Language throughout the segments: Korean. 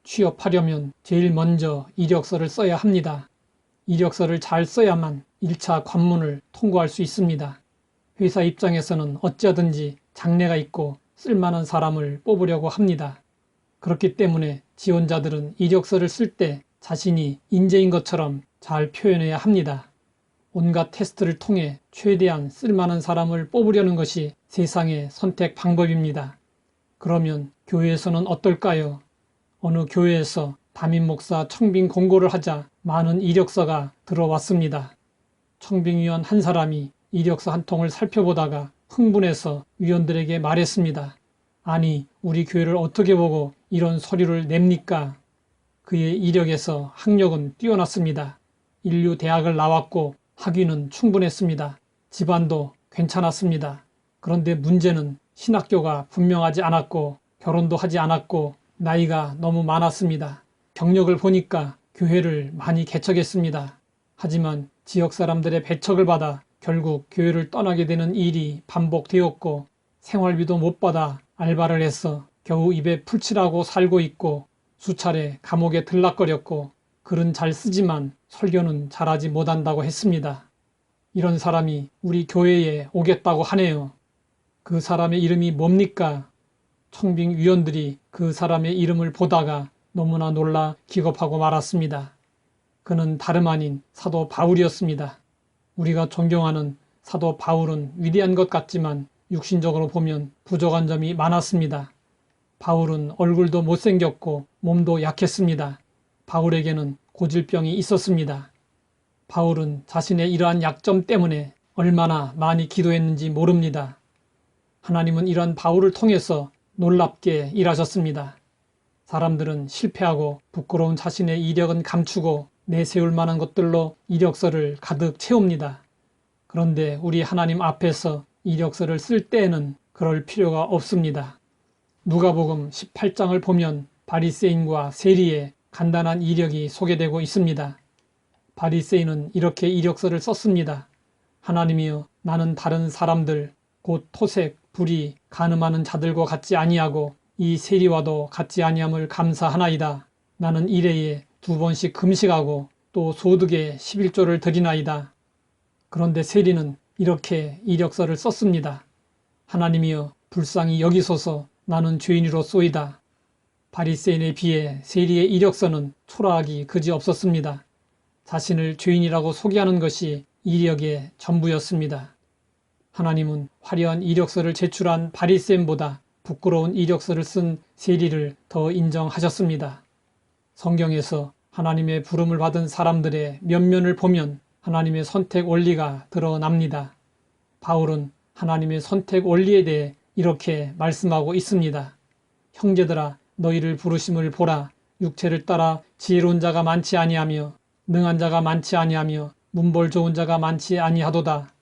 취업하려면 제일 먼저 이력서를 써야 합니다. 이력서를 잘 써야만 1차 관문을 통과할 수 있습니다. 회사 입장에서는 어찌하든지 장래가 있고 쓸만한 사람을 뽑으려고 합니다. 그렇기 때문에 지원자들은 이력서를 쓸 때 자신이 인재인 것처럼 잘 표현해야 합니다. 온갖 테스트를 통해 최대한 쓸만한 사람을 뽑으려는 것이 세상의 선택 방법입니다. 그러면 교회에서는 어떨까요? 어느 교회에서 담임 목사 청빙 공고를 하자 많은 이력서가 들어왔습니다. 청빙위원 한 사람이 이력서 한 통을 살펴보다가 흥분해서 위원들에게 말했습니다. 아니, 우리 교회를 어떻게 보고 이런 서류를 냅니까? 그의 이력에서 학력은 뛰어났습니다. 인류 대학을 나왔고 학위는 충분했습니다. 집안도 괜찮았습니다. 그런데 문제는 신학교가 분명하지 않았고 결혼도 하지 않았고 나이가 너무 많았습니다. 경력을 보니까 교회를 많이 개척했습니다. 하지만 지역 사람들의 배척을 받아 결국 교회를 떠나게 되는 일이 반복되었고 생활비도 못 받아 알바를 해서 겨우 입에 풀칠하고 살고 있고 수차례 감옥에 들락거렸고 글은 잘 쓰지만 설교는 잘하지 못한다고 했습니다. 이런 사람이 우리 교회에 오겠다고 하네요. 그 사람의 이름이 뭡니까? 청빙위원들이 그 사람의 이름을 보다가 너무나 놀라 기겁하고 말았습니다. 그는 다름 아닌 사도 바울이었습니다. 우리가 존경하는 사도 바울은 위대한 것 같지만 육신적으로 보면 부족한 점이 많았습니다. 바울은 얼굴도 못생겼고 몸도 약했습니다. 바울에게는 고질병이 있었습니다. 바울은 자신의 이러한 약점 때문에 얼마나 많이 기도했는지 모릅니다. 하나님은 이러한 바울을 통해서 놀랍게 일하셨습니다. 사람들은 실패하고 부끄러운 자신의 이력은 감추고 내세울 만한 것들로 이력서를 가득 채웁니다. 그런데 우리 하나님 앞에서 이력서를 쓸 때에는 그럴 필요가 없습니다. 누가복음 18장을 보면 바리새인과 세리의 간단한 이력이 소개되고 있습니다. 바리새인은 이렇게 이력서를 썼습니다. 하나님이여, 나는 다른 사람들 곧 토색, 불의, 간음하는 자들과 같지 아니하고 이 세리와도 같지 아니함을 감사하나이다. 나는 일해에 2번씩 금식하고 또 소득에 11조를 드리나이다. 그런데 세리는 이렇게 이력서를 썼습니다. 하나님이여, 불쌍히 여기소서. 나는 죄인이로소이다. 바리새인에 비해 세리의 이력서는 초라하기 그지없었습니다. 자신을 죄인이라고 소개하는 것이 이력의 전부였습니다. 하나님은 화려한 이력서를 제출한 바리새인보다 부끄러운 이력서를 쓴 세리를 더 인정하셨습니다. 성경에서 하나님의 부름을 받은 사람들의 면면을 보면 하나님의 선택 원리가 드러납니다. 바울은 하나님의 선택 원리에 대해 이렇게 말씀하고 있습니다. 형제들아, 너희를 부르심을 보라. 육체를 따라 지혜로운 자가 많지 아니하며 능한 자가 많지 아니하며 문벌 좋은 자가 많지 아니하도다.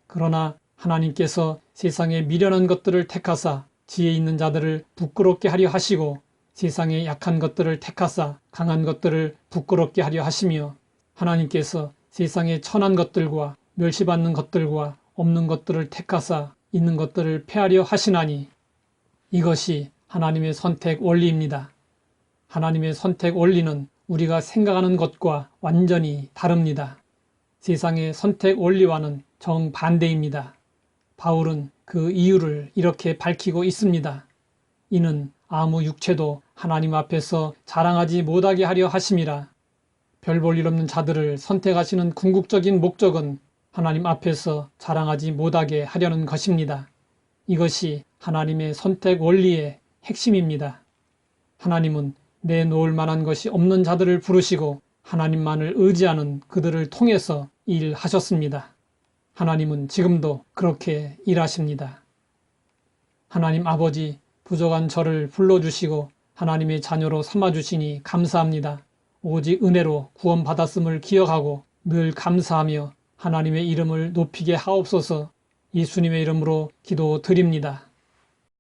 그러나 하나님께서 세상에 미련한 것들을 택하사 지혜 있는 자들을 부끄럽게 하려 하시고 세상에 약한 것들을 택하사 강한 것들을 부끄럽게 하려 하시며 하나님께서 세상에 천한 것들과 멸시받는 것들과 없는 것들을 택하사 있는 것들을 폐하려 하시나니 이것이 하나님의 선택 원리입니다. 하나님의 선택 원리는 우리가 생각하는 것과 완전히 다릅니다. 세상의 선택 원리와는 정반대입니다. 바울은 그 이유를 이렇게 밝히고 있습니다. 이는 아무 육체도 하나님 앞에서 자랑하지 못하게 하려 하심이라. 별 볼 일 없는 자들을 선택하시는 궁극적인 목적은 하나님 앞에서 자랑하지 못하게 하려는 것입니다. 이것이 하나님의 선택 원리의 핵심입니다. 하나님은 내놓을 만한 것이 없는 자들을 부르시고 하나님만을 의지하는 그들을 통해서 일하셨습니다. 하나님은 지금도 그렇게 일하십니다. 하나님 아버지, 부족한 저를 불러주시고 하나님의 자녀로 삼아주시니 감사합니다. 오직 은혜로 구원받았음을 기억하고 늘 감사하며 하나님의 이름을 높이게 하옵소서. 예수님의 이름으로 기도드립니다.